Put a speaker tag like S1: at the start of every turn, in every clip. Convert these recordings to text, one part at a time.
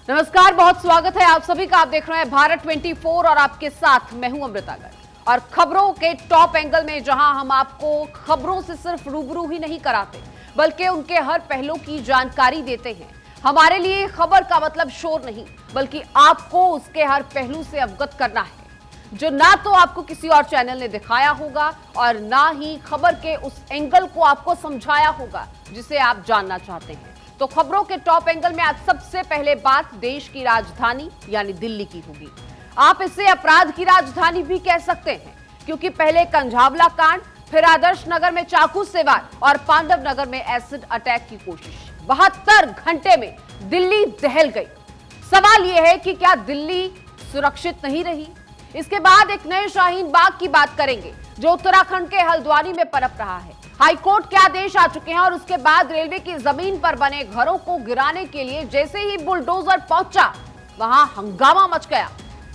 S1: नमस्कार, बहुत स्वागत है आप सभी का। आप देख रहे हैं भारत 24 और आपके साथ मैं हूं अमृता गर्ग। और खबरों के टॉप एंगल में जहां हम आपको खबरों से सिर्फ रूबरू ही नहीं कराते बल्कि उनके हर पहलू की जानकारी देते हैं। हमारे लिए खबर का मतलब शोर नहीं बल्कि आपको उसके हर पहलू से अवगत करना है, जो ना तो आपको किसी और चैनल ने दिखाया होगा और ना ही खबर के उस एंगल को आपको समझाया होगा जिसे आप जानना चाहते हैं। तो खबरों के टॉप एंगल में आज सबसे पहले बात देश की राजधानी यानी दिल्ली की होगी। आप इसे अपराध की राजधानी भी कह सकते हैं, क्योंकि पहले कंझावला कांड, फिर आदर्श नगर में चाकू से वार और पांडव नगर में एसिड अटैक की कोशिश। 72 घंटे में दिल्ली दहल गई। सवाल यह है कि क्या दिल्ली सुरक्षित नहीं रही? इसके बाद एक नए शाहीन बाग की बात करेंगे जो उत्तराखंड के हल्द्वानी में पनप रहा है। हाईकोर्ट के आदेश आ चुके हैं और उसके बाद रेलवे की जमीन पर बने घरों को गिराने के लिए जैसे ही बुलडोजर पहुंचा वहां हंगामा मच गया।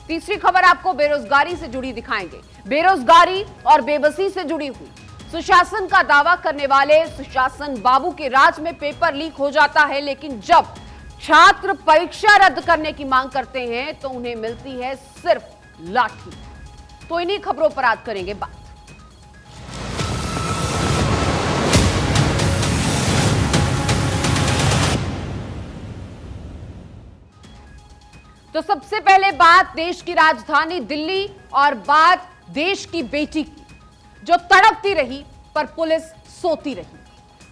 S1: तीसरी खबर आपको बेरोजगारी से जुड़ी दिखाएंगे। बेरोजगारी और बेबसी से जुड़ी हुई। सुशासन का दावा करने वाले सुशासन बाबू के राज में पेपर लीक हो जाता है, लेकिन जब छात्र परीक्षा रद्द करने की मांग करते हैं तो उन्हें मिलती है सिर्फ लाठी। तो इन्हीं खबरों पर आज करेंगे बात। तो सबसे पहले बात देश की राजधानी दिल्ली और बात देश की बेटी की, जो तड़पती रही पर पुलिस सोती रही।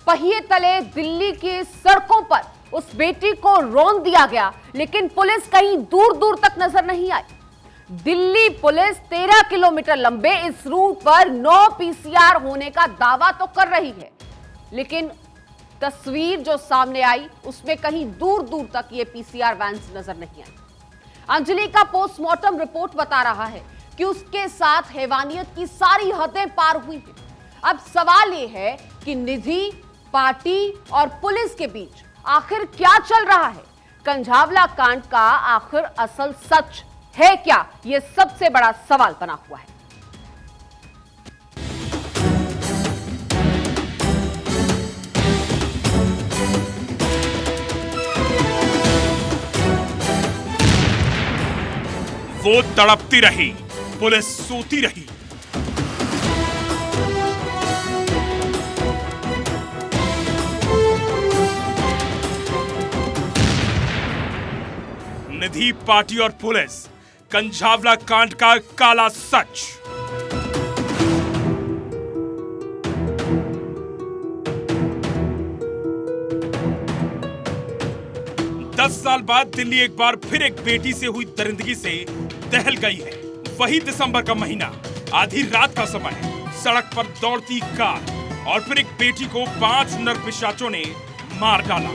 S1: पहिए तले दिल्ली की सड़कों पर उस बेटी को रौंद दिया गया, लेकिन पुलिस कहीं दूर दूर तक नजर नहीं आई। दिल्ली पुलिस 13 किलोमीटर लंबे इस रूट पर 9 पीसीआर होने का दावा तो कर रही है, लेकिन तस्वीर जो सामने आई उसमें कहीं दूर दूर तक ये पीसीआर वैन्स नजर नहीं आई। अंजलि का पोस्टमार्टम रिपोर्ट बता रहा है कि उसके साथ हैवानियत की सारी हदें पार हुई हैं। अब सवाल यह है कि निधि, पार्टी और पुलिस के बीच आखिर क्या चल रहा है? कंझावला कांड का आखिर असल सच है क्या? यह सबसे बड़ा सवाल बना हुआ है।
S2: वो तड़पती रही, पुलिस सोती रही। निधि, पार्टी और पुलिस, कंझावला कांड का काला सच। दस साल बाद दिल्ली एक बार फिर एक बेटी से हुई दरिंदगी से दहल गई है। वही दिसंबर का महीना, आधी रात का समय, सड़क पर दौड़ती कार और फिर एक बेटी को 5 नरपिशाचों ने मार डाला।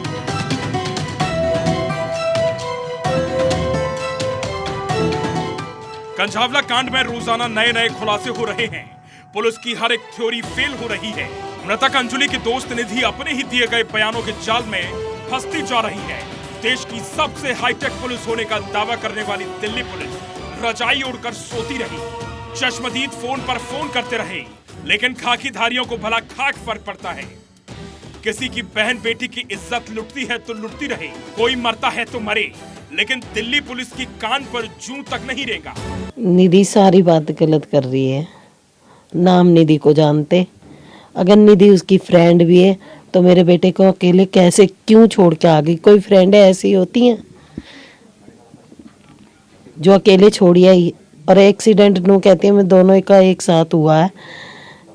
S2: कंझावला कांड में रोजाना नए नए खुलासे हो रहे हैं। पुलिस की हर एक थ्योरी फेल हो रही है। मृतक अंजलि की दोस्त निधि अपने ही दिए गए बयानों के जाल में फंसती जा रही है। देश की सबसे हाईटेक पुलिस होने का दावा करने वाली दिल्ली पुलिस रजाई ओढ़कर सोती रही। चश्मदीद फोन पर फोन करते रहे, लेकिन खाकीधारियों को भला खाक फर्क पड़ता है। किसी की बहन बेटी की इज्जत लुटती है तो लुटती रहे, कोई मरता है तो मरे, लेकिन दिल्ली पुलिस की कान पर जूं तक नहीं रहेगा।
S3: निधि सारी बात गलत कर रही है। नाम निधि को जानते, अगर निधि उसकी फ्रेंड भी है तो मेरे बेटे को अकेले कैसे क्यों छोड़ के आ गई? कोई फ्रेंड ऐसी होती हैं जो अकेले छोड़ी आई? और एक्सीडेंट नो कहती है, मैं दोनों का एक साथ हुआ है।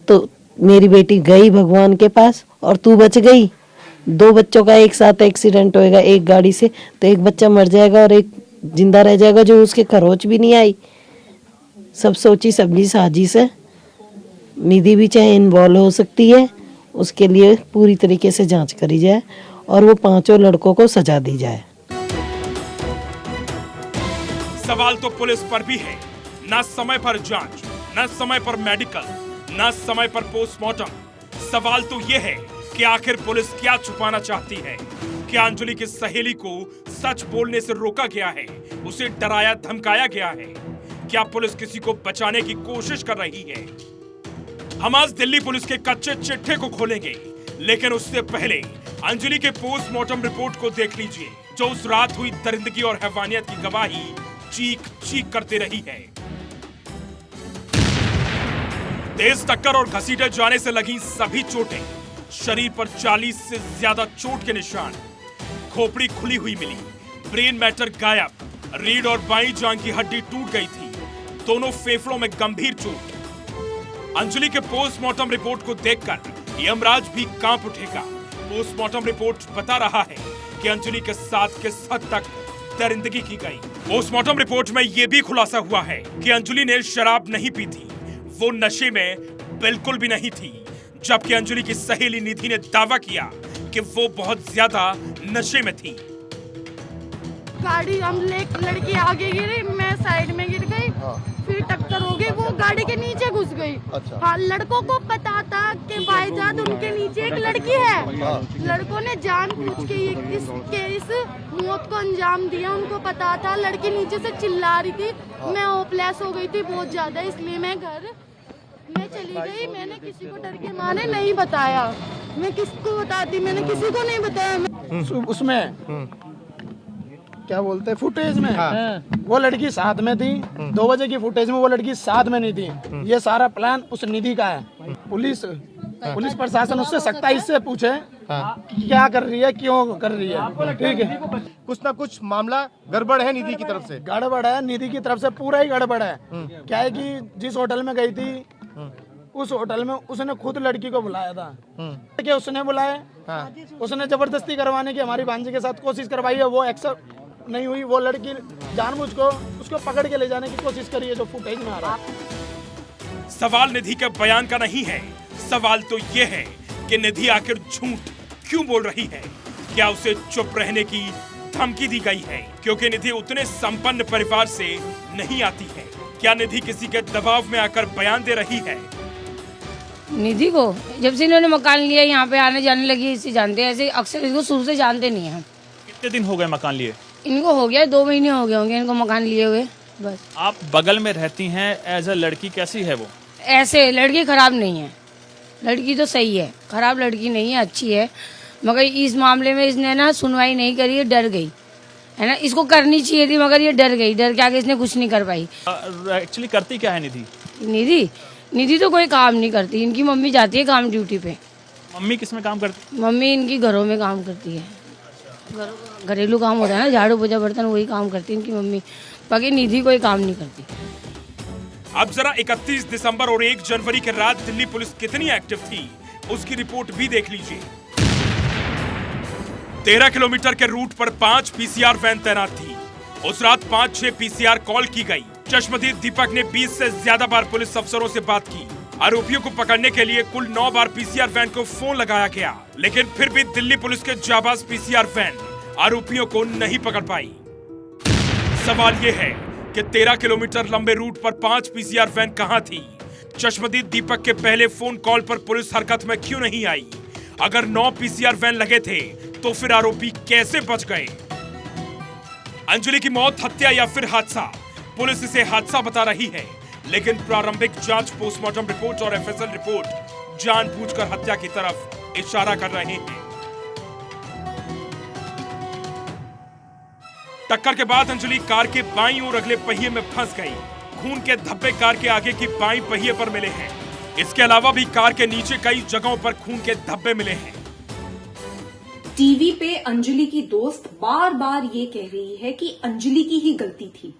S3: तो मेरी बेटी गई भगवान के पास और तू बच गई। 2 बच्चों का एक साथ एक्सीडेंट होएगा एक गाड़ी से, तो एक बच्चा मर जाएगा और एक जिंदा रह जाएगा जो उसके खरोच भी नहीं आई। सब सोची समझी साजिश है। निधि भी चाहे इन्वॉल्व हो सकती है, उसके लिए पूरी तरीके से जांच करी जाए और वो 5 लड़कों को सजा दी जाए।
S2: सवाल तो पुलिस पर भी है। न समय पर जांच, न समय पर मेडिकल, न समय पर पोस्टमार्टम। सवाल तो ये है कि आखिर पुलिस क्या छुपाना चाहती है? क्या अंजलि की सहेली को सच बोलने से रोका गया है? उसे डराया धमकाया गया है? क्या पुलिस किसी को बचाने की कोशिश कर रही है? हम आज दिल्ली पुलिस के कच्चे चिट्ठे को खोलेंगे, लेकिन उससे पहले अंजलि के पोस्टमार्टम रिपोर्ट को देख लीजिए, जो उस रात हुई दरिंदगी और हैवानियत की गवाही चीख चीख करते रही है। तेज टक्कर और घसीटे जाने से लगी सभी चोटें, शरीर पर 40 से ज्यादा चोट के निशान, खोपड़ी खुली हुई मिली, ब्रेन मैटर गायब, रीढ़ और बाईं जांघ की हड्डी टूट गई थी, दोनों फेफड़ों में गंभीर चोट। अंजलि के पोस्टमार्टम रिपोर्ट को देखकर यमराज भी कांप उठेगा। पोस्टमार्टम रिपोर्ट बता रहा है कि अंजलि के साथ किस हद तक दरिंदगी की गई। पोस्टमार्टम रिपोर्ट में यह भी खुलासा हुआ है कि अंजलि ने शराब नहीं पी थी, वो नशे में बिल्कुल भी नहीं थी, जबकि अंजलि की सहेली निधि ने दावा किया कि वो बहुत ज्यादा नशे में थी।
S4: गाड़ी हम लड़की आगे गिरी, मैं साइड में गिर गई, फिर टक्कर हो गई, वो गाड़ी के नीचे घुस गई।
S5: अच्छा।
S4: हाँ, लड़कों को पता था कि भाईजान उनके नीचे एक लड़की है। लड़कों ने जानबूझ के इस मौत को अंजाम दिया। उनको पता था, लड़की नीचे से चिल्ला रही थी, मैं होपलेस हो गई थी बहुत ज्यादा, इसलिए मैं चली गई। मैंने किसी को डर के मारे नहीं बताया, मैं किसको बताती, मैंने किसी को नहीं बताया।
S5: उसमें क्या बोलते हैं, फुटेज में वो लड़की साथ में थी। 2 बजे की फुटेज में वो लड़की साथ में नहीं थी। ये सारा प्लान उस निधि का है। पुलिस प्रशासन उससे सख्ताई से पूछे कि क्या कर रही है, क्यों कर रही है। ठीक है,
S6: कुछ ना कुछ मामला गड़बड़ है निधि की तरफ से।
S5: गड़बड़ है निधि की तरफ से, पूरा ही गड़बड़ है। क्या है कि जिस होटल में गई थी, उस होटल में उसने खुद लड़की को बुलाया था। कि उसने बुलाया, उसने जबरदस्ती करवाने की हमारी भांजी के साथ कोशिश करवाई है, वो एक्सेप्ट नहीं हुई। वो लड़की जानबूझ को उसको पकड़ के ले जाने की कोशिश करी है, जो फुटेज में आ रहा है।
S2: सवाल निधि के बयान का नहीं है, सवाल तो ये है कि निधि आखिर झूठ क्यों बोल रही है। क्या उसे चुप रहने की धमकी दी गई है क्योंकि निधि उतने संपन्न परिवार से नहीं आती है? क्या निधि किसी के दबाव में आकर बयान दे रही है?
S7: निधि को जब से इन्होंने मकान लिया, यहाँ पे आने जाने लगी, इसे जानते हैं। ऐसे अक्सर इसको शुरू से जानते नहीं हैं।
S8: कितने दिन हो गए मकान लिए?
S7: इनको हो गया 2 महीने हो गए होंगे इनको मकान लिए हुए। बस
S8: आप बगल में रहती हैं, एज अ लड़की कैसी है वो?
S7: ऐसे लड़की खराब नहीं है, लड़की तो सही है, खराब लड़की नहीं है, अच्छी है। मगर इस मामले में इसने ना सुनवाई नहीं करी है, डर गई है ना। इसको करनी चाहिए थी मगर ये डर गई, डर के आगे इसने कुछ नहीं कर पाई।
S8: एक्चुअली करती क्या है निधि?
S7: निधि तो कोई काम नहीं करती। इनकी मम्मी जाती है काम ड्यूटी पे।
S8: मम्मी किस में काम करती?
S7: मम्मी इनकी घरों में काम करती है, घरेलू काम होता है ना, झाड़ू पोछा बर्तन, वही काम करती है इनकी मम्मी। बाकी निधि कोई काम नहीं करती।
S2: अब जरा 31 दिसंबर और 1 जनवरी के रात दिल्ली पुलिस कितनी एक्टिव थी, उसकी रिपोर्ट भी देख लीजिए। 13 किलोमीटर के रूट पर 5 पीसीआर वैन तैनात थी। उस रात 5-6 पीसीआर कॉल की गई। चश्मदीद दीपक ने 20 से ज्यादा बार पुलिस अफसरों से बात की। आरोपियों को पकड़ने के लिए कुल 9 बार पीसीआर वैन को फोन लगाया गया, लेकिन फिर भी दिल्ली पुलिस के जाबाज पीसीआर वैन आरोपियों को नहीं पकड़ पाई। सवाल ये है कि 13 किलोमीटर लंबे रूट पर 5 पीसीआर वैन कहां थी? चश्मदीद दीपक के पहले फोन कॉल पर पुलिस हरकत में क्यों नहीं आई? अगर 9 पीसीआर वैन लगे थे तो फिर आरोपी कैसे बच गए? अंजलि की मौत हत्या या फिर हादसा? पुलिस इसे हादसा बता रही है, लेकिन प्रारंभिक जांच, पोस्टमार्टम रिपोर्ट और एफएसएल रिपोर्ट जानबूझकर हत्या की तरफ इशारा कर रहे हैं। टक्कर के बाद अंजलि कार के बाईं ओर अगले पहिए में फंस गई। खून के धब्बे कार के आगे की बाईं पहिए पर मिले हैं। इसके अलावा भी कार के नीचे कई जगहों पर खून के धब्बे मिले हैं।
S9: टीवी पे अंजलि की दोस्त बार बार ये कह रही है कि अंजलि की ही गलती थी।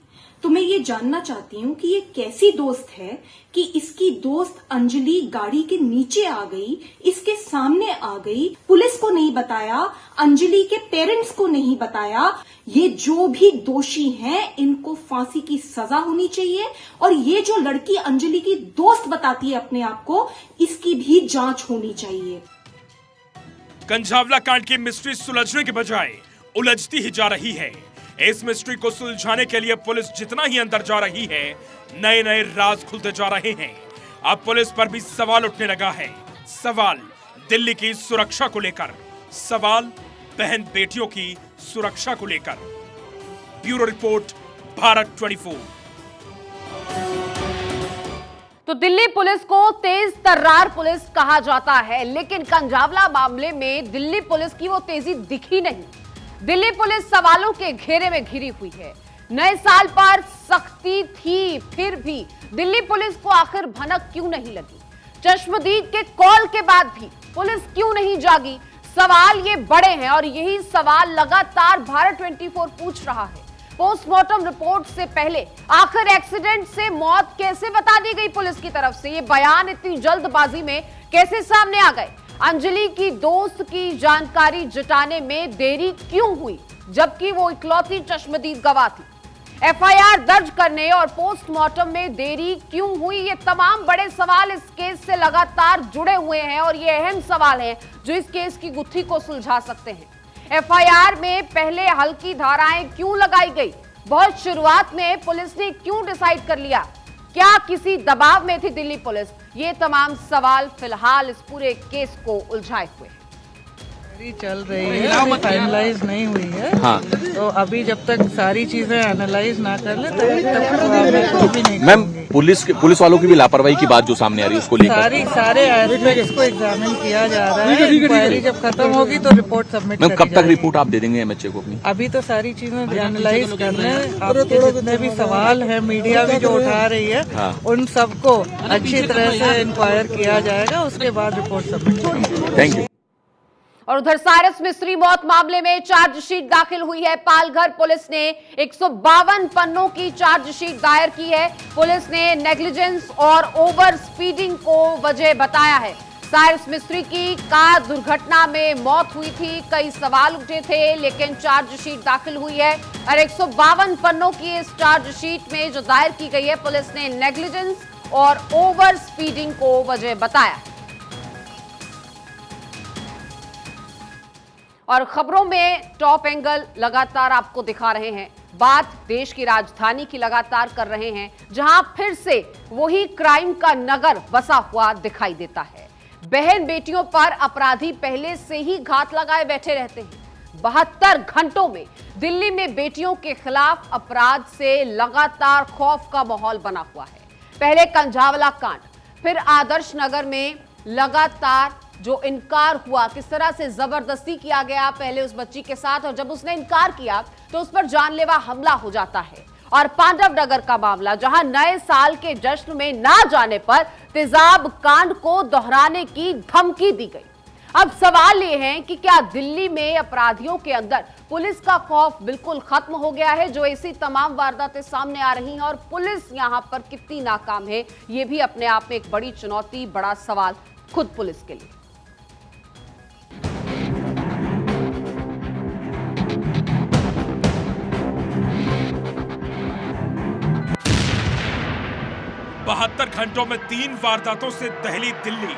S9: तो मैं ये जानना चाहती हूँ कि ये कैसी दोस्त है कि इसकी दोस्त अंजलि गाड़ी के नीचे आ गई, इसके सामने आ गई, पुलिस को नहीं बताया, अंजलि के पेरेंट्स को नहीं बताया। ये जो भी दोषी हैं इनको फांसी की सजा होनी चाहिए, और ये जो लड़की अंजलि की दोस्त बताती है अपने आप को, इसकी भी जांच होनी चाहिए।
S2: कंझावला कांड की मिस्ट्री सुलझने के बजाय उलझती ही जा रही है। इस मिस्ट्री को सुलझाने के लिए पुलिस जितना ही अंदर जा रही है, नए नए राज खुलते जा रहे हैं। अब पुलिस पर भी सवाल उठने लगा है। सवाल दिल्ली की सुरक्षा को लेकर, सवाल बहन बेटियों की सुरक्षा को लेकर। Bureau report, Bharat 24।
S1: तो दिल्ली पुलिस को तेज तर्रार पुलिस कहा जाता है, लेकिन कंझावला मामले में दिल्ली पुलिस की वो तेजी दिखी नहीं। दिल्ली पुलिस सवालों के घेरे में घिरी हुई है। नए साल पर सख्ती थी, फिर भी दिल्ली पुलिस को आखिर भनक क्यों नहीं लगी? चश्मदीद के कॉल के बाद भी पुलिस क्यों नहीं जागी? सवाल ये बड़े हैं और यही सवाल लगातार भारत 24 पूछ रहा है। पोस्टमार्टम रिपोर्ट से पहले आखिर एक्सीडेंट से मौत कैसे बता दी गई पुलिस की तरफ से? ये बयान इतनी जल्दबाजी में कैसे सामने आ गए? अंजलि की दोस्त की जानकारी जुटाने में देरी क्यों हुई, जबकि वो इकलौती चश्मदीद गवाह थी? एफआईआर दर्ज करने और पोस्टमार्टम में देरी क्यों हुई? ये तमाम बड़े सवाल इस केस से लगातार जुड़े हुए हैं और ये अहम सवाल हैं जो इस केस की गुत्थी को सुलझा सकते हैं। एफआईआर में पहले हल्की धाराएं क्यों लगाई गई? बहुत शुरुआत में पुलिस ने क्यों डिसाइड कर लिया? क्या किसी दबाव में थी दिल्ली पुलिस? ये तमाम सवाल फिलहाल इस पूरे केस को उलझाए हुए हैं।
S10: चल रही है, अभी फाइनलाइज नहीं हुई है। हाँ। तो अभी जब तक सारी चीजें एनालाइज ना कर ले तब भी नहीं।
S11: मैम, पुलिस वालों की भी लापरवाही की बात जो सामने आ रही है उसको लेकर
S10: सारे एस्पेक्ट्स को एग्जामिन किया जा रहा है। इंक्वायरी जब खत्म होगी तो रिपोर्ट सबमिट
S11: मैम, कब तक रिपोर्ट आप दे देंगे एमएचए को अपनी?
S10: अभी तो सारी चीजें एनालाइज कर रहे हैं। आपके जितने भी सवाल है, मीडिया भी जो उठा रही है, उन सबको अच्छी तरह से इंक्वायर किया जाएगा, उसके बाद रिपोर्ट सबमिट करेंगे।
S11: Thank you.
S1: और उधर साइरस मिस्त्री मौत मामले में चार्जशीट दाखिल हुई है। पालघर पुलिस ने 152 पन्नों की चार्जशीट दायर की है। पुलिस ने नेग्लिजेंस और ओवर स्पीडिंग को वजह बताया है। साइरस मिस्त्री की कार दुर्घटना में मौत हुई थी, कई सवाल उठे थे, लेकिन चार्जशीट दाखिल हुई है और 152 पन्नों की इस चार्जशीट में जो दायर की गई है, पुलिस ने नेग्लिजेंस और ओवर स्पीडिंग को वजह बताया। और खबरों में टॉप एंगल लगातार आपको दिखा रहे हैं। बात देश की राजधानी की लगातार कर रहे हैं, जहां फिर से वही क्राइम का नगर बसा हुआ दिखाई देता है। बहन बेटियों पर अपराधी पहले से ही घात लगाए बैठे रहते हैं। 72 घंटों में दिल्ली में बेटियों के खिलाफ अपराध से लगातार खौफ का माहौल बना हुआ है। पहले कंझावला कांड, फिर आदर्श नगर में लगातार जो इनकार हुआ, किस तरह से जबरदस्ती किया गया पहले उस बच्ची के साथ, और जब उसने इनकार किया तो उस पर जानलेवा हमला हो जाता है। और पांडव नगर का मामला, जहां नए साल के जश्न में ना जाने पर तेजाब कांड को दोहराने की धमकी दी गई। अब सवाल ये है कि क्या दिल्ली में अपराधियों के अंदर पुलिस का खौफ बिल्कुल खत्म हो गया है, जो ऐसी तमाम वारदातें सामने आ रही हैं, और पुलिस यहां पर कितनी नाकाम है? ये भी अपने आप में एक बड़ी चुनौती, बड़ा सवाल खुद पुलिस के लिए।
S2: बहत्तर घंटों में 3 वारदातों से दहली दिल्ली।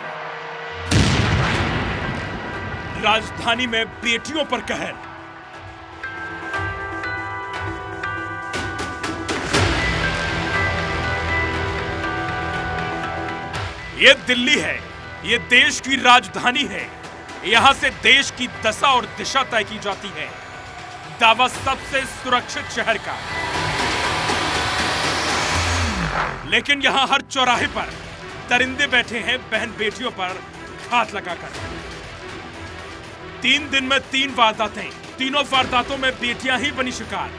S2: राजधानी में बेटियों पर कहर। ये दिल्ली है, ये देश की राजधानी है। यहां से देश की दशा और दिशा तय की जाती है। दावा सबसे सुरक्षित शहर का। लेकिन यहां हर चौराहे पर दरिंदे बैठे हैं बहन बेटियों पर घात लगाकर। 3 दिन में 3 वारदातें, तीनों वारदातों में बेटियां ही बनी शिकार।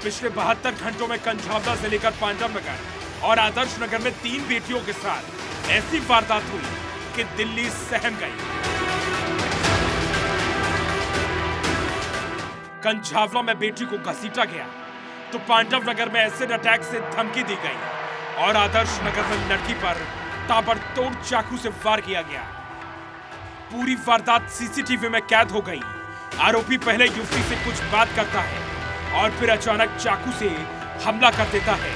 S2: पिछले 72 घंटों में कंझावला से लेकर पांडव नगर और आदर्श नगर में 3 बेटियों के साथ ऐसी वारदात हुई कि दिल्ली सहम गई। कंझावला में बेटी को घसीटा गया तो पांडव नगर में एसिड अटैक से धमकी दी गई और आदर्श नगर में लड़की पर ताबड़तोड़ चाकू से वार किया गया। पूरी वारदात सीसीटीवी में कैद हो गई। आरोपी पहले युवती से कुछ बात करता है और फिर अचानक चाकू से हमला कर देता है।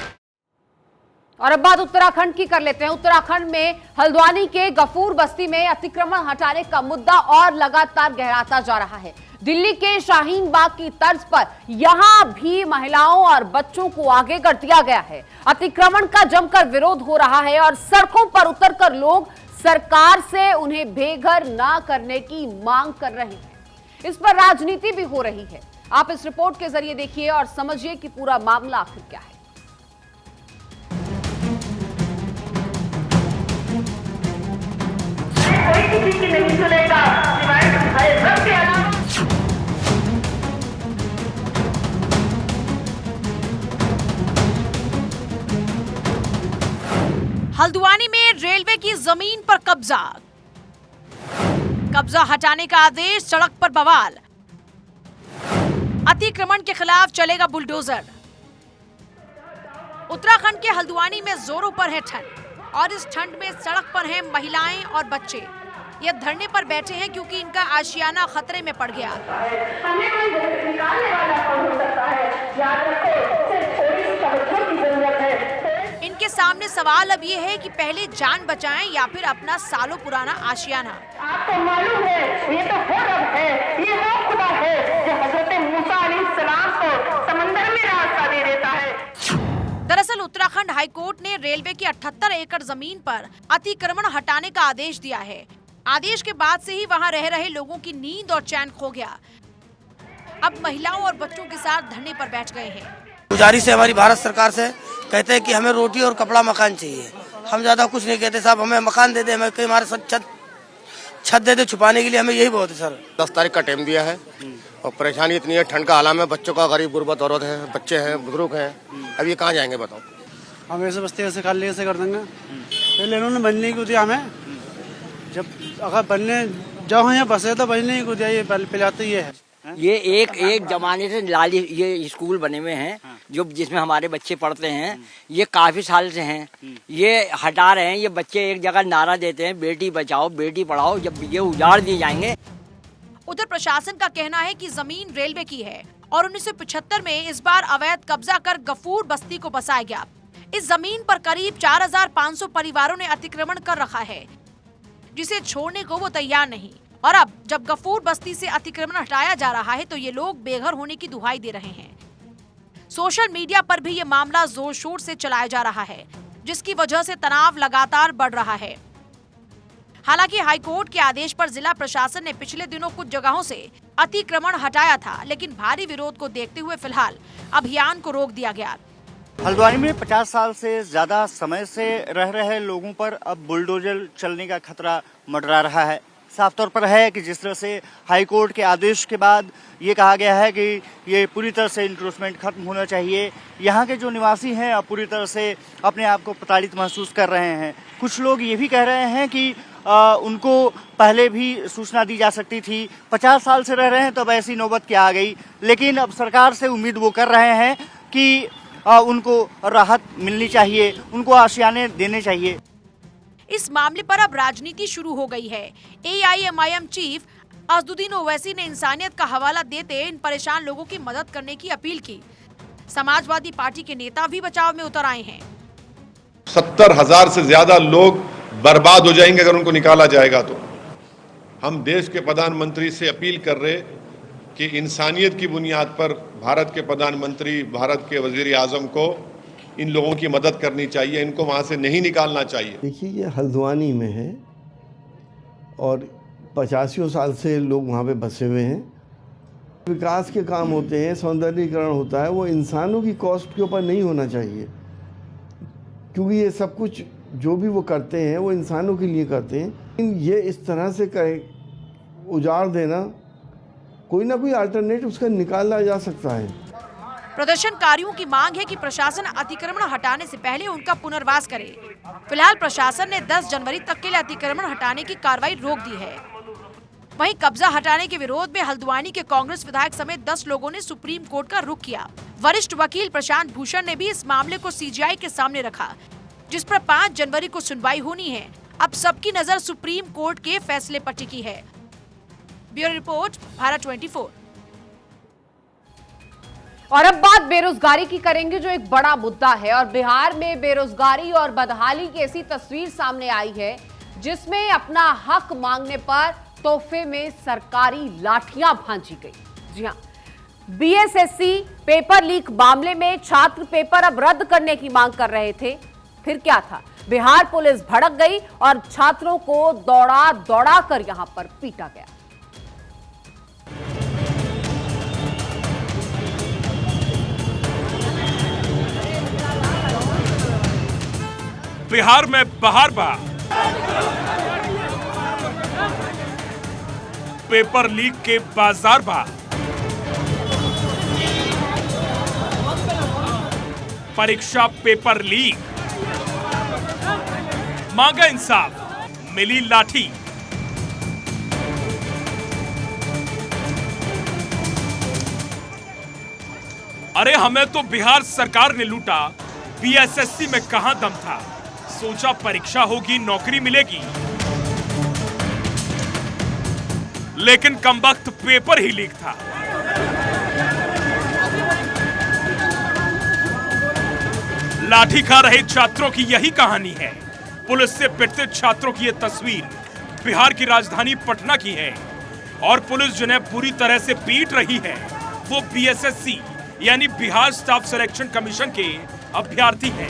S1: और अब बात उत्तराखंड की कर लेते हैं। उत्तराखंड में हल्द्वानी के गफूर बस्ती में अतिक्रमण हटाने का मुद्दा और लगातार गहराता जा रहा है। दिल्ली के शाहीन बाग की तर्ज पर यहां भी महिलाओं और बच्चों को आगे कर दिया गया है। अतिक्रमण का जमकर विरोध हो रहा है और सड़कों पर उतरकर लोग सरकार से उन्हें बेघर ना करने की मांग कर रहे हैं। इस पर राजनीति भी हो रही है। आप इस रिपोर्ट के जरिए देखिए और समझिए कि पूरा मामला आखिर क्या है।
S12: किसी की नहीं सुनेगा सिवाय तुम्हारे रब के अलावा।
S13: हल्द्वानी में रेलवे की जमीन पर कब्जा हटाने का आदेश, सड़क पर बवाल। अतिक्रमण के खिलाफ चलेगा बुलडोजर। उत्तराखंड के हल्द्वानी में जोरों पर है ठंड और इस ठंड में सड़क पर हैं महिलाएं और बच्चे। ये धरने पर बैठे हैं क्योंकि इनका आशियाना खतरे में पड़ गया। इनके सामने सवाल अब ये है कि पहले जान बचाएं या फिर अपना सालों पुराना आशियाना।
S12: आपको मालूम है ये तो वो रब है, ये वो खुदा है जो हजरत मूसा अलैहिस्सलाम को समंदर में रास्ता दे देता है।
S13: दरअसल उत्तराखंड हाईकोर्ट ने रेलवे की 78 एकड़ जमीन पर अतिक्रमण हटाने का आदेश दिया है। आदेश के बाद से ही वहां रह रहे लोगों की नींद और चैन खो गया। अब महिलाओं और बच्चों के साथ धरने पर बैठ गए हैं।
S14: गुजारिश है हमारी भारत सरकार से, कहते हैं कि हमें रोटी और कपड़ा मकान चाहिए। हम ज्यादा कुछ नहीं कहते साहब, हमें मकान दे दे, हमें कहीं हमारे छत दे दे छुपाने के लिए, हमें यही बहुत है सर।
S6: 10 तारीख का टाइम दिया है और परेशानी इतनी है, ठंड का आलम है, बच्चों का गरीब गुरबत औरत है, बच्चे हैं, बुजुर्ग हैं, अब ये कहाँ जाएंगे बताओ।
S5: हम ऐसे बस्ते ऐसे खाली ऐसे कर देंगे, पहले इन्होंने बनने को दिया हमें, जब अगर बनने जाओ यहाँ बसे तो बनने को दिया, ये पिलाते ये है।
S15: ये एक जमाने से लाली ये स्कूल बने हुए हैं जो जिसमें हमारे बच्चे पढ़ते हैं, ये काफी साल से हैं। ये हटा रहे हैं, ये बच्चे एक जगह नारा देते हैं बेटी बचाओ बेटी पढ़ाओ, जब ये उजाड़ दिए जाएंगे।
S13: उधर प्रशासन का कहना है कि जमीन रेलवे की है और 1975 में इस बार अवैध कब्जा कर गफूर बस्ती को बसाया गया। इस जमीन पर करीब 4500 परिवारों ने अतिक्रमण कर रखा है, जिसे छोड़ने को वो तैयार नहीं। और अब जब गफूर बस्ती से अतिक्रमण हटाया जा रहा है तो ये लोग बेघर होने की दुहाई दे रहे हैं। सोशल मीडिया पर भी ये मामला जोर शोर से चलाया जा रहा है, जिसकी वजह से तनाव लगातार बढ़ रहा है। हालांकि हाईकोर्ट के आदेश पर जिला प्रशासन ने पिछले दिनों कुछ जगहों से अतिक्रमण हटाया था, लेकिन भारी विरोध को देखते हुए फिलहाल अभियान को रोक दिया गया।
S16: हल्द्वानी में 50 साल से ज्यादा समय से रह रहे लोगों पर अब बुलडोजर चलने का खतरा मंडरा रहा है। साफ तौर पर है कि जिस तरह से हाईकोर्ट के आदेश के बाद ये कहा गया है कि ये पूरी तरह से इंक्रोचमेंट खत्म होना चाहिए, यहाँ के जो निवासी हैं अब पूरी तरह से अपने आप को प्रताड़ित महसूस कर रहे हैं। कुछ लोग ये भी कह रहे हैं कि उनको पहले भी सूचना दी जा सकती थी, 50 साल से रह रहे हैं तो अब ऐसी नौबत क्या आ गई। लेकिन अब सरकार से उम्मीद वो कर रहे हैं कि उनको राहत मिलनी चाहिए, उनको आशियाने देने चाहिए।
S13: इस मामले पर अब राजनीति शुरू हो गई है। AIMIM चीफ असदुद्दीन ओवैसी ने इंसानियत का हवाला देते इन परेशान लोगों की मदद करने की अपील की। समाजवादी पार्टी के नेता भी बचाव में उतर आए हैं।
S17: 70,000 से ज्यादा लोग बर्बाद हो जाएंगे अगर उनको निकाला जाएगा तो। हम देश के प्रधानमंत्री से अपील कर रहे कि इंसानियत की बुनियाद पर भारत के प्रधानमंत्री, भारत के वजीर आजम को इन लोगों की मदद करनी चाहिए, इनको वहाँ से नहीं निकालना चाहिए।
S18: देखिए ये हल्द्वानी में है और 85 साल से लोग वहाँ पे बसे हुए हैं। विकास के काम होते हैं, सौंदर्यीकरण होता है, वो इंसानों की कॉस्ट के ऊपर नहीं होना चाहिए, क्योंकि ये सब कुछ जो भी वो करते हैं वो इंसानों के लिए करते हैं। लेकिन ये इस तरह से उजाड़ देना, कोई ना कोई अल्टरनेटिव उसका निकाला जा सकता है।
S13: प्रदर्शनकारियों की मांग है कि प्रशासन अतिक्रमण हटाने से पहले उनका पुनर्वास करे। फिलहाल प्रशासन ने 10 जनवरी तक के लिए अतिक्रमण हटाने की कार्रवाई रोक दी है। वहीं कब्जा हटाने के विरोध में हल्द्वानी के कांग्रेस विधायक समेत 10 लोगों ने सुप्रीम कोर्ट का रुख किया। वरिष्ठ वकील प्रशांत भूषण ने भी इस मामले को CGI के सामने रखा, जिस पर 5 जनवरी को सुनवाई होनी है। अब सबकी नजर सुप्रीम कोर्ट के फैसले पर टिकी है। Bureau report, Bharat 24।
S1: और अब बात बेरोजगारी की करेंगे, जो एक बड़ा मुद्दा है। और बिहार में बेरोजगारी और बदहाली की ऐसी तस्वीर सामने आई है जिसमें अपना हक मांगने पर तोहफे में सरकारी लाठियां भांजी गई। जी हां, BSSC पेपर लीक मामले में छात्र पेपर अब रद्द करने की मांग कर रहे थे। फिर क्या था, बिहार पुलिस भड़क गई और छात्रों को दौड़ा दौड़ा कर यहां पर पीटा गया।
S2: बिहार में बहार बा, पेपर लीक के बाजार भाव। परीक्षा पेपर लीक, मांगा इंसाफ, मिली लाठी। अरे हमें तो बिहार सरकार ने लूटा, बीएसएससी में कहां दम था। सोचा परीक्षा होगी, नौकरी मिलेगी, लेकिन कमबख्त पेपर ही लीक था। लाठी खा रहे छात्रों की यही कहानी है। पुलिस से पिटते छात्रों की यह तस्वीर बिहार की राजधानी पटना की है। और पुलिस जिन्हें पूरी तरह से पीट रही है वो बीएसएससी यानी बिहार स्टाफ सिलेक्शन कमीशन के अभ्यर्थी हैं।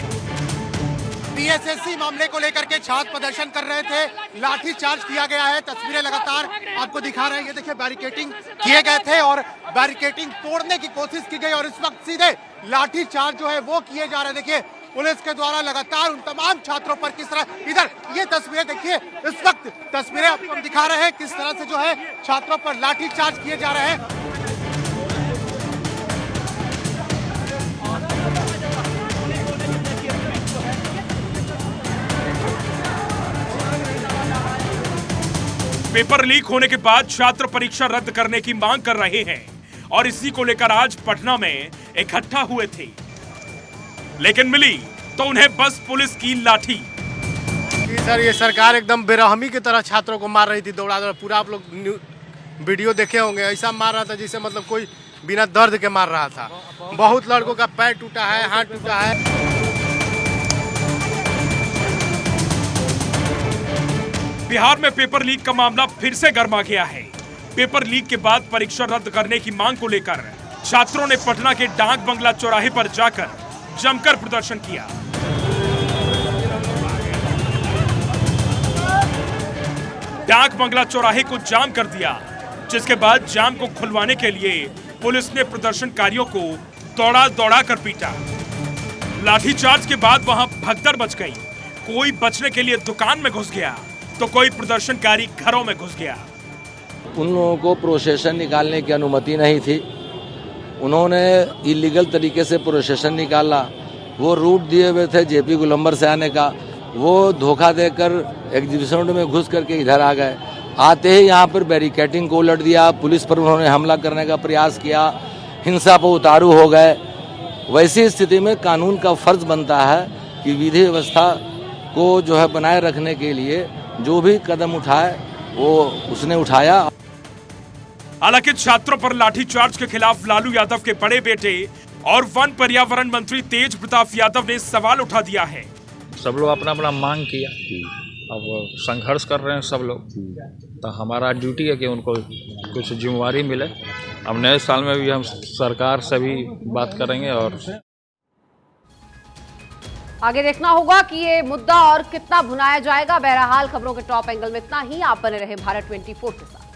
S19: बीएसएससी मामले को लेकर के छात्र प्रदर्शन कर रहे थे, लाठी चार्ज किया गया है। तस्वीरें लगातार आपको दिखा रहे हैं। ये देखिए बैरिकेटिंग किए गए थे और बैरिकेटिंग तोड़ने की कोशिश की गई और इस वक्त सीधे लाठी चार्ज जो है वो किए जा रहे हैं। देखिए पुलिस के द्वारा लगातार उन तमाम छात्रों पर किस तरह, इधर ये तस्वीरें देखिए, इस वक्त तस्वीरें आपको हम दिखा रहे हैं किस तरह से जो है छात्रों पर लाठी चार्ज किए जा रहे हैं।
S2: पेपर लीक होने के बाद छात्र परीक्षा रद्द करने की मांग कर रहे हैं और इसी को लेकर आज पटना में इकट्ठा हुए थे, लेकिन मिली तो उन्हें बस पुलिस की लाठी।
S19: सर ये सरकार एकदम बेरहमी की तरह छात्रों को मार रही थी, दौड़ा दौड़ा। पूरा आप लोग वीडियो देखे होंगे, ऐसा मार रहा था जिसे मतलब कोई बिना दर्द के मार रहा था। बहुत लड़कों का पैर टूटा है, हाथ टूटा है।
S2: बिहार में पेपर लीक का मामला फिर से गर्मा गया है। पेपर लीक के बाद परीक्षा रद्द करने की मांग को लेकर छात्रों ने पटना के डाक बंगला चौराहे पर जाकर जमकर प्रदर्शन किया। डाक बंगला चौराहे को जाम कर दिया, जिसके बाद जाम को खुलवाने के लिए पुलिस ने प्रदर्शनकारियों को दौड़ा दौड़ा कर पीटा। लाठीचार्ज के बाद वहां भगदड़ मच गई। कोई बचने के लिए दुकान में घुस गया तो कोई प्रदर्शनकारी घरों में घुस गया।
S20: उन लोगों को प्रोसेशन निकालने की अनुमति नहीं थी। उन्होंने इलीगल तरीके से प्रोसेशन निकाला। वो रूट दिए हुए थे जेपी गोलंबर से आने का, वो धोखा देकर एग्जीबिशन में घुस करके इधर आ गए। आते ही यहाँ पर बैरिकेटिंग को उलट दिया, पुलिस पर उन्होंने हमला करने का प्रयास किया, हिंसा पर उतारू हो गए। वैसी स्थिति में कानून का फर्ज बनता है कि विधि व्यवस्था को जो है बनाए रखने के लिए जो भी कदम उठाए वो उसने उठाया।
S2: हालांकि छात्रों पर लाठीचार्ज के खिलाफ लालू यादव के बड़े बेटे और वन पर्यावरण मंत्री तेज प्रताप यादव ने सवाल उठा दिया है।
S21: सब लोग अपना अपना मांग किया, अब संघर्ष कर रहे हैं सब लोग, तो हमारा ड्यूटी है कि उनको कुछ जिम्मेवारी मिले। अब नए साल में भी हम सरकार से भी बात करेंगे और
S1: आगे देखना होगा कि ये मुद्दा और कितना भुनाया जाएगा। बहरहाल खबरों के टॉप एंगल में इतना ही। आप बने रहे भारत 24 के साथ।